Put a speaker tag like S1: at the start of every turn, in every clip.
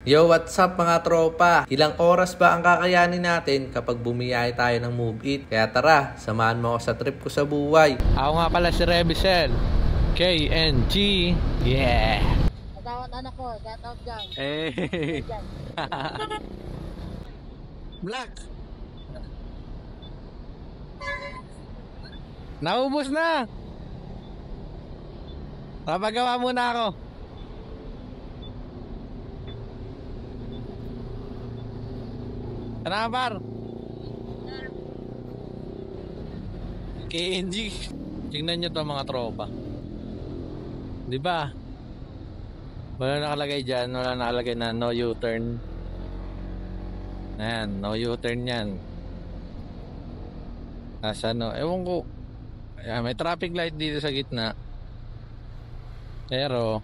S1: Yo, what's up mga tropa? Ilang oras ba ang kakayanin natin kapag bumiyahe tayo ng Move It? Kaya tara, samahan mo ako sa trip ko sa buhay. Ako nga pala si Rebisel, KNG, yeah!
S2: Katawat anak ko, katawat dyan.
S1: Hey!
S2: Black!
S1: Naubos na! Papagawa muna ako. Ano par? KNG. Tingnan nyo to mga tropa. Di ba? Wala nakalagay dyan. Wala nakalagay na no U-turn. Ayan, no U-turn yan. Nasa no, ewan ko. Ayan, may traffic light dito sa gitna. Pero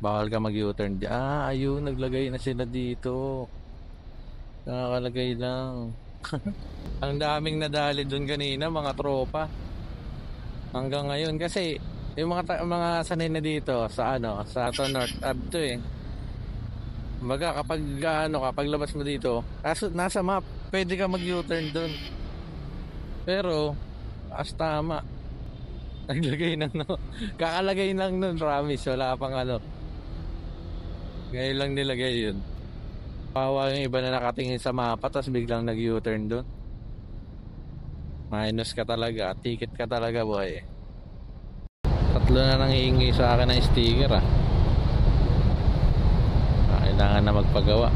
S1: bawal ka mag U-turn dyan. Ayun, naglagay na sila dito. Nakakalagay lang. Ang daming nadali doon kanina mga tropa. Hanggang ngayon kasi yung mga sanay na dito sa sa North Ave to eh. Kumbaga kapag labas mo dito, nasa map, pwede ka mag U-turn doon. Pero tama. Naglagay ng kakalagay lang nun, promise, wala pang ngayon lang nilagay yun. Pawa yung iba na nakatingin sa mapa tapos biglang nag U-turn doon. Minus ka talaga, ticket ka talaga boy. Tatlo na nang hihingi sa akin ng sticker kailangan na magpagawa.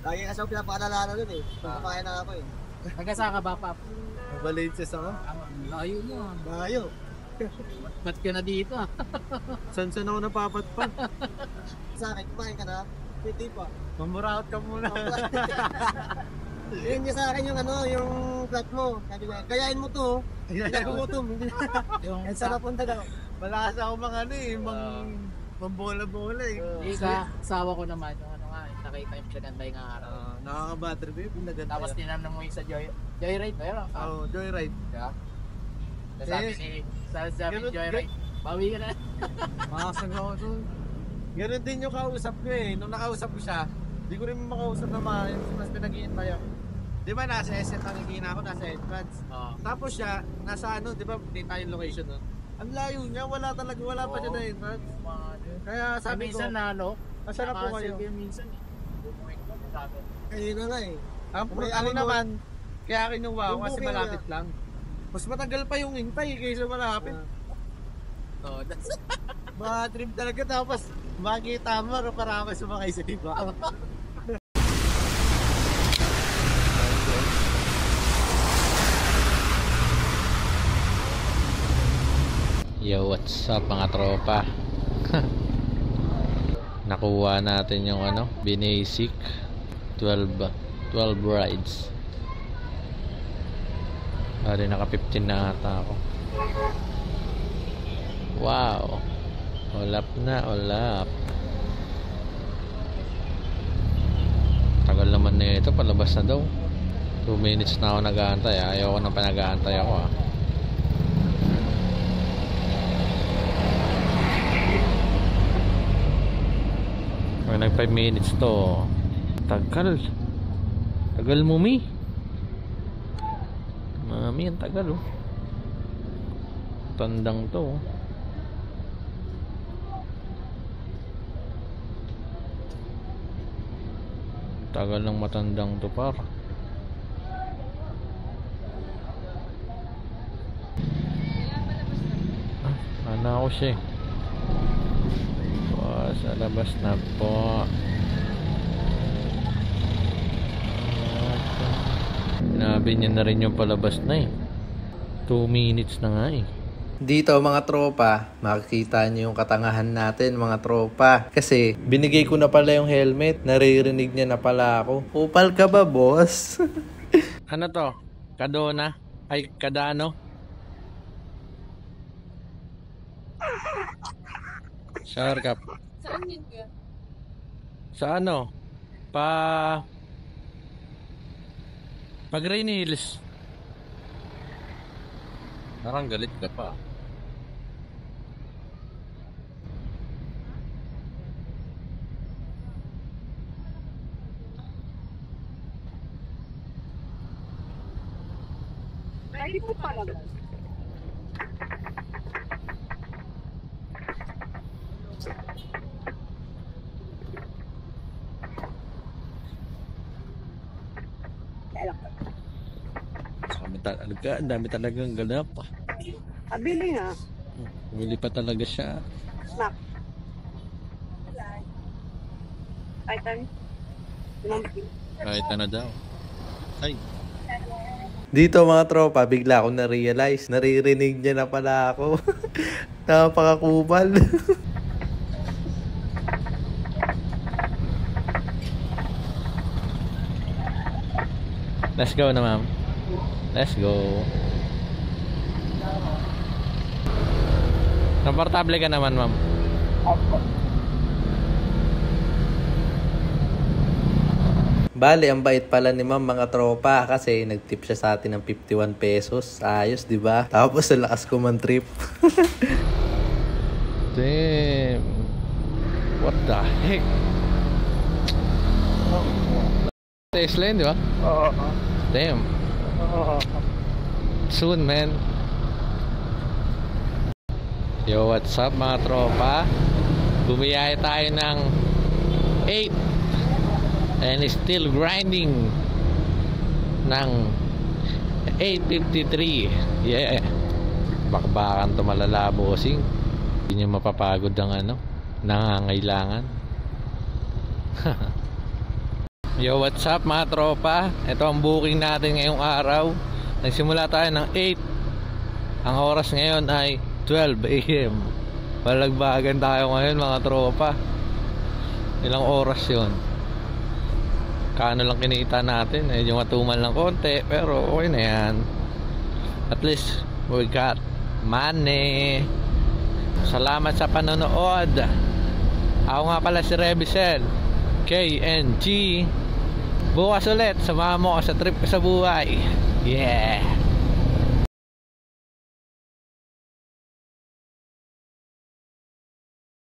S2: Lagi kasi ako pinapaalala doon eh. Pagkakain na ako eh. Nagkasa ka ba, Pap?
S3: Mabalinses ako?
S2: Layo mo.
S3: Layo.
S2: Ba't ka na dito
S3: Saan ako napapatpat?
S2: Sa akin, kumain ka na? Hindi pa.
S3: Mamuraot ka muna.
S2: Yun niya sa akin yung yung flat mo. Sabi ko, gayahin mo to. Hindi ako gutom. Yan sa napunta daw.
S3: Malakas ako mambola-bola eh.
S4: Sawa ko naman yung nakita yung pinaganda yung araw.
S3: Nakaka-battery babe, pinaganda.
S4: Tapos tinanong mo yung sa Joyride ba yun?
S3: Oo, Joyride.
S4: Diba? Sabi ni Joyride, bawi ka na.
S3: Makasag ako doon. Ganun din yung kausap ko eh. Nung nakausap ko siya, di ko rin makausap na maayos. Mas pinag-iintay ako. Di ba nasa SM nakikina ako, nasa entrance. Tapos siya, nasa di ba dito yung location nun? Ang layo niya, wala pa siya na entrance. Kaya sabi ko,
S4: minsan
S3: asan na po kayo?
S4: Minsan
S2: Ayun na nga eh.
S3: Ang naman, kaya kinuha ko kasi malapit lang. Mas matagal pa yung hintay kaysa malapit. Mga trip talaga tapos makikita mo parang sumakay sa iba.
S1: Yo, what's up mga tropa? Nakuha natin yung Binasic 12 rides. Bali naka 15 na ata ako. Wow. Olap. Tagal naman na ito, palabas na daw. 2 minutes na ako nag-aantay. Ayoko na pa nag-aantay ako Pag nag 5 minutes to, tagal mo Mami, ang tagal tandang to tagal ng matandang to par. Ako siya sa labas na po. Sinabi niya na rin yung palabas na 2 minutes na nga Dito mga tropa, makikita niyo yung katangahan natin mga tropa. Kasi binigay ko na pala yung helmet, naririnig niya na pala ako. Upal ka ba boss? Ano to? Kadona? Ay, Kadano? Shower cap.
S5: Saan yun ka?
S1: Sa Pag Rainy Hills. Parang galit ka pa.
S5: Ay, mo pala.
S1: Ang dami talagang ganap.
S5: Abili nga.
S1: Bumili pa talaga siya.
S5: Snack. Item.
S1: Kahit ano daw. Ay.
S6: Dito mga tropa, bigla akong na-realize. Naririnig niya na pala ako. Napakakupal.
S1: Let's go na, ma'am. Let's go. Komportable ka naman, ma'am.
S6: Bali, ang bait pala ni ma'am mga tropa kasi nagtip siya sa atin ng 51 pesos. Ayos, di ba? Tapos ang lakas ko man trip.
S1: Damn. What the heck? Tesla yun, di ba?
S5: Oo.
S1: Damn.
S5: Oo.
S1: Soon, man. Yo, what's up mga tropa? Bumiyaya tayo ng 8 and still grinding ng 8:53. Yeah. Bakbakan to malala, bossing. Hindi nyo mapapagod ang ano, nangangailangan. Yo, what's up mga tropa? Ito ang booking natin ngayong araw. Nagsimula tayo ng 8. Ang oras ngayon ay 12 AM. Balagbagan tayo ngayon mga tropa. Ilang oras yun? Kano lang kinita natin, yung matumal ng konti, pero okay na yan. At least we got money. Salamat sa panonood. Ako nga pala si Rebisel KNG. Bukas ulit, samahan mo ako sa trip ko sa buhay. Yeah.